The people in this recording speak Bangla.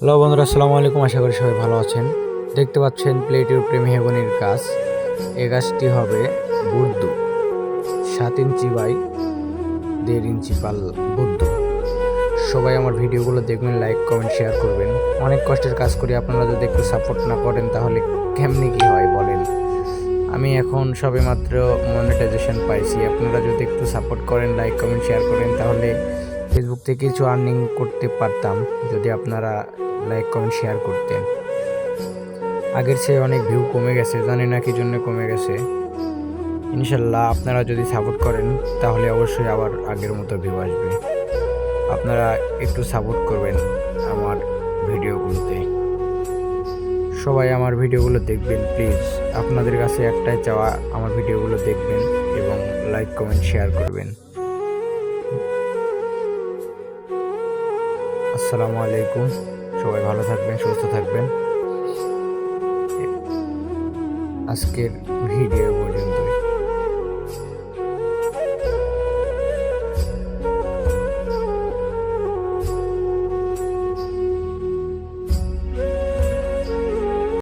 হ্যালো বন্ধুরা, আসসালামু আলাইকুম। আশা করি সবাই ভালো আছেন। দেখতে পাচ্ছেন প্লেটের উপরে মেহগনির গাছ। এই গাছটি হবে বুদ্ধ, 7 ইঞ্চি বাই 1.5 ইঞ্চি পাল বুদ্ধ। সবাই আমার ভিডিওগুলো দেখবেন, লাইক কমেন্ট শেয়ার করবেন। অনেক কষ্টের কাজ করি, আপনারা যদি একটু সাপোর্ট না করেন তাহলে কেমনি কি হয় বলেন। আমি এখন সবেমাত্র মনিটাইজেশন পাইছি। আপনারা যদি একটু সাপোর্ট করেন, লাইক কমেন্ট শেয়ার করেন, তাহলে ফেসবুক থেকে কিছু আর্নিং করতে পারতাম যদি আপনারা লাইক কমেন্ট শেয়ার করতেন। আগের চেয়ে অনেক ভিউ কমে গেছে, জানি না কি জন্য কমে গেছে। ইনশাল্লাহ আপনারা যদি সাপোর্ট করেন তাহলে অবশ্যই আবার আগের মতো ভিউ আসবে। আপনারা একটু সাপোর্ট করবেন আমার ভিডিওগুলোতে। সবাই আমার ভিডিওগুলো দেখবেন প্লিজ। আপনাদের কাছে একটাই চাওয়া, আমার ভিডিওগুলো দেখবেন এবং লাইক কমেন্ট শেয়ার করবেন। আসসালামু আলাইকুম। সবাই ভালো থাকবেন, সুস্থ থাকবেন। আজকের ভিডিও পর্যন্ত।